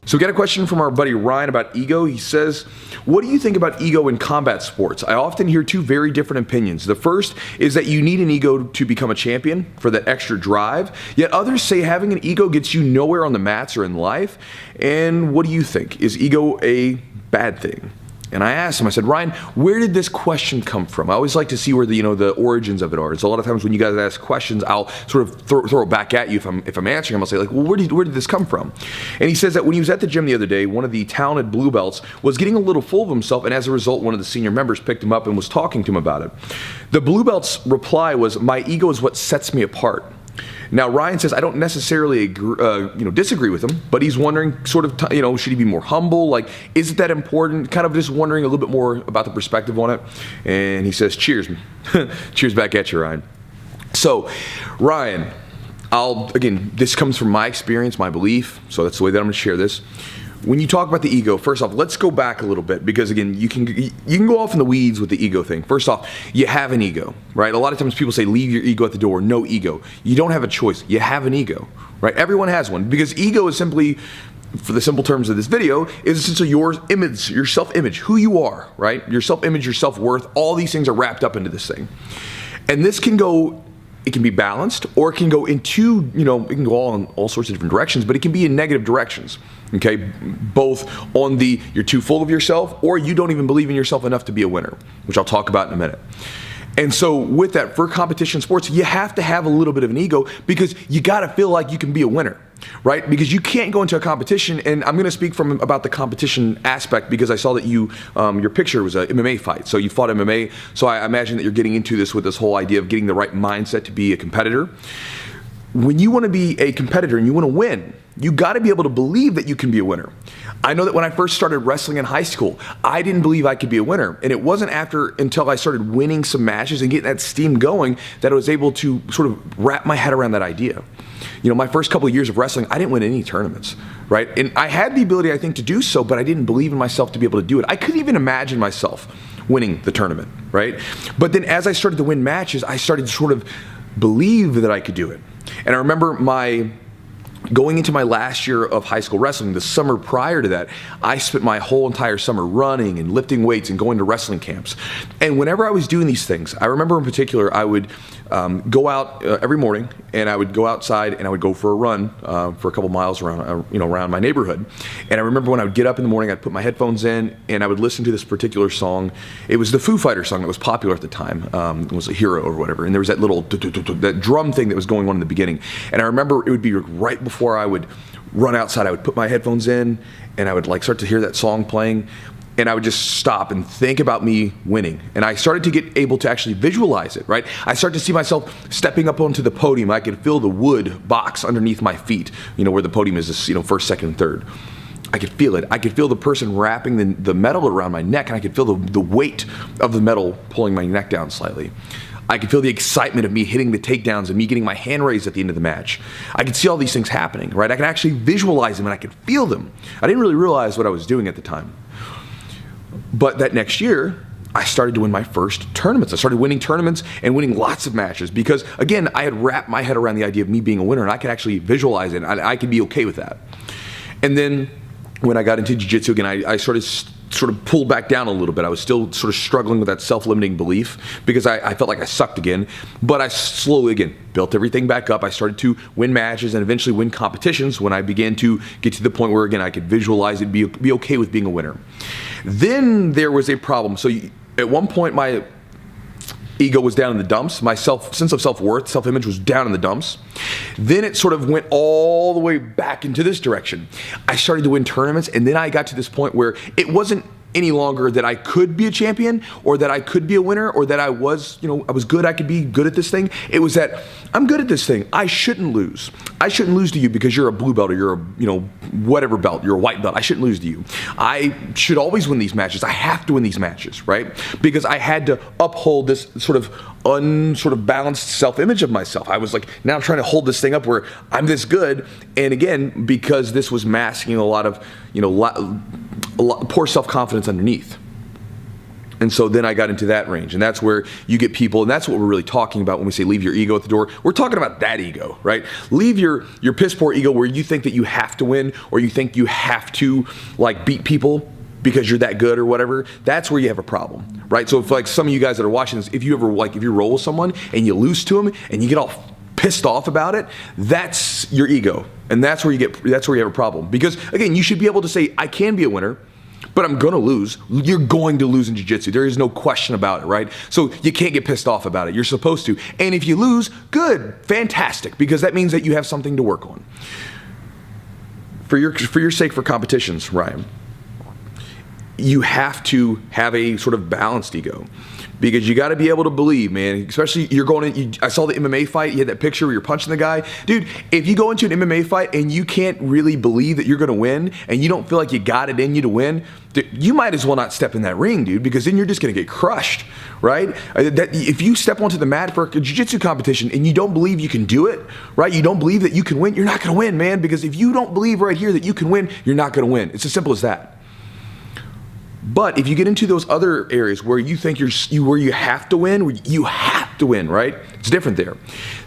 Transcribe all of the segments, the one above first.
So we got a question from our buddy Ryan about ego. He says, what do you think about ego in combat sports? I often hear two very different opinions. The first is that you need an ego to become a champion for that extra drive, yet others say having an ego gets you nowhere on the mats or in life. And what do you think? Is ego a bad thing? And I asked him, I said, Ryan, where did this question come from? I always like to see where the origins of it are. So a lot of times when you guys ask questions, I'll sort of throw it back at you if I'm answering them. I'll say like, well, where did this come from? And he says that when he was at the gym the other day, one of the talented blue belts was getting a little full of himself, and as a result, one of the senior members picked him up and was talking to him about it. The blue belt's reply was, my ego is what sets me apart. Now, Ryan says, I don't necessarily agree, disagree with him, but he's wondering sort of, should he be more humble? Like, is it that important? Kind of just wondering a little bit more about the perspective on it. And he says, cheers. Cheers back at you, Ryan. So, Ryan, this comes from my experience, my belief, so that's the way that I'm going to share this. When you talk about the ego, first off, let's go back a little bit because, again, you can go off in the weeds with the ego thing. First off, you have an ego, right? A lot of times people say leave your ego at the door, no ego. You don't have a choice. You have an ego, right? Everyone has one because ego is simply, for the simple terms of this video, is essentially your image, your self-image, who you are, right? Your self-image, your self-worth, all these things are wrapped up into this thing. And this can go, it can be balanced, or it can go into, it can go in all sorts of different directions, but it can be in negative directions, okay? Both on you're too full of yourself, or you don't even believe in yourself enough to be a winner, which I'll talk about in a minute. And so with that, for competition sports, you have to have a little bit of an ego because you gotta feel like you can be a winner, right? Because you can't go into a competition, and I'm gonna speak about the competition aspect because I saw that your picture was an MMA fight. So you fought MMA, so I imagine that you're getting into this with this whole idea of getting the right mindset to be a competitor. When you wanna be a competitor and you wanna win, you gotta be able to believe that you can be a winner. I know that when I first started wrestling in high school, I didn't believe I could be a winner. And it wasn't until I started winning some matches and getting that steam going that I was able to sort of wrap my head around that idea. My first couple of years of wrestling, I didn't win any tournaments, right? And I had the ability, I think, to do so, but I didn't believe in myself to be able to do it. I couldn't even imagine myself winning the tournament, right? But then as I started to win matches, I started to sort of believe that I could do it. And I remember going into my last year of high school wrestling, the summer prior to that, I spent my whole entire summer running and lifting weights and going to wrestling camps. And whenever I was doing these things, I remember in particular, I would go out every morning and I would go outside and I would go for a run for a couple miles around my neighborhood. And I remember when I would get up in the morning, I'd put my headphones in and I would listen to this particular song. It was the Foo Fighters song that was popular at the time. It was a Hero or whatever. And there was that little that drum thing that was going on in the beginning. And I remember it would be right before I would run outside, I would put my headphones in and I would start to hear that song playing. And I would just stop and think about me winning. And I started to get able to actually visualize it, right? I started to see myself stepping up onto the podium. I could feel the wood box underneath my feet, where the podium is this, first, second, and third. I could feel it. I could feel the person wrapping the metal around my neck, and I could feel the weight of the metal pulling my neck down slightly. I could feel the excitement of me hitting the takedowns and me getting my hand raised at the end of the match. I could see all these things happening, right? I could actually visualize them and I could feel them. I didn't really realize what I was doing at the time. But that next year, I started to win my first tournaments. I started winning tournaments and winning lots of matches because, again, I had wrapped my head around the idea of me being a winner and I could actually visualize it. I could be okay with that. And then when I got into jiu-jitsu again, I sort of pulled back down a little bit. I was still sort of struggling with that self-limiting belief because I felt like I sucked again. But I slowly, again, built everything back up. I started to win matches and eventually win competitions when I began to get to the point where, again, I could visualize it, be okay with being a winner. Then there was a problem. So at one point, my ego was down in the dumps. My sense of self-worth, self-image was down in the dumps. Then it sort of went all the way back into this direction. I started to win tournaments, and then I got to this point where it wasn't any longer that I could be a champion or that I could be a winner or that I was good, I could be good at this thing. It was that I'm good at this thing. I shouldn't lose. I shouldn't lose to you because you're a blue belt or you're a, whatever belt, you're a white belt. I shouldn't lose to you. I should always win these matches. I have to win these matches, right? Because I had to uphold this sort of balanced self-image of myself. I was like, now I'm trying to hold this thing up where I'm this good. And again, because this was masking a lot of, poor self-confidence underneath. And so then I got into that range, and that's where you get people, and that's what we're really talking about when we say leave your ego at the door. We're talking about that ego, right? Leave your piss poor ego where you think that you have to win, or you think you have to like beat people because you're that good or whatever. That's where you have a problem, right? So if like some of you guys that are watching this, if you roll with someone and you lose to them and you get all pissed off about it, that's your ego, and that's where you have a problem. Because again, you should be able to say, I can be a winner, but I'm going to lose. You're going to lose in jiu-jitsu. There is no question about it, right? So you can't get pissed off about it. You're supposed to. And if you lose, good, fantastic, because that means that you have something to work on. For your sake, for competitions, Ryan, you have to have a sort of balanced ego. Because you got to be able to believe, man, especially you're going in, I saw the MMA fight, you had that picture where you're punching the guy. Dude, if you go into an MMA fight and you can't really believe that you're going to win and you don't feel like you got it in you to win, you might as well not step in that ring, dude, because then you're just going to get crushed, right? If you step onto the mat for a jiu-jitsu competition and you don't believe you can do it, right? You don't believe that you can win, you're not going to win, man, because if you don't believe right here that you can win, you're not going to win. It's as simple as that. But if you get into those other areas where you think where you have to win, right? It's different there.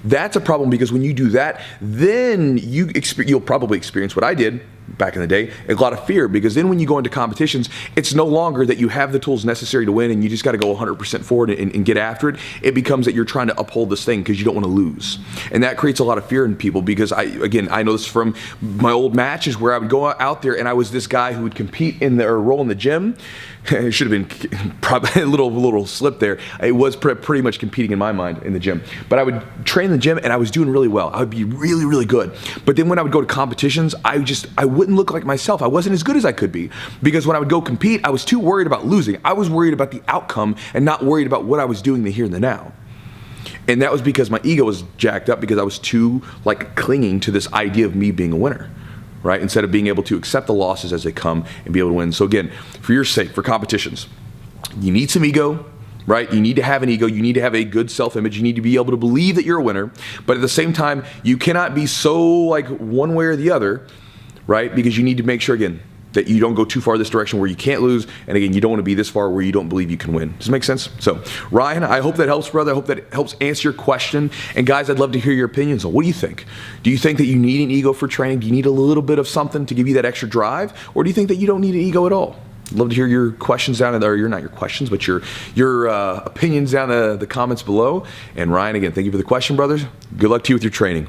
That's a problem, because when you do that, then you'll probably experience what I did back in the day, a lot of fear, because then when you go into competitions, it's no longer that you have the tools necessary to win and you just got to go 100% forward and get after it. It becomes that you're trying to uphold this thing because you don't want to lose. And that creates a lot of fear in people, because I know this from my old matches where I would go out there and I was this guy who would compete or roll in the gym. It should have been probably a little slip there. It was pretty much competing in my mind in the gym. But I would train in the gym and I was doing really well. I would be really, really good. But then when I would go to competitions, I wouldn't look like myself. I wasn't as good as I could be, because when I would go compete, I was too worried about losing. I was worried about the outcome and not worried about what I was doing the here and the now. And that was because my ego was jacked up, because I was too clinging to this idea of me being a winner, right? Instead of being able to accept the losses as they come and be able to win. So again, for your sake, for competitions, you need some ego, right? You need to have an ego. You need to have a good self-image. You need to be able to believe that you're a winner. But at the same time, you cannot be so one way or the other, right? Because you need to make sure, again, that you don't go too far this direction where you can't lose. And again, you don't want to be this far where you don't believe you can win. Does it make sense? So, Ryan, I hope that helps, brother. I hope that it helps answer your question. And guys, I'd love to hear your opinions on what do you think? Do you think that you need an ego for training? Do you need a little bit of something to give you that extra drive? Or do you think that you don't need an ego at all? I'd love to hear your questions down in there. You're not your questions, but your opinions down in the comments below. And Ryan, again, thank you for the question, brothers. Good luck to you with your training.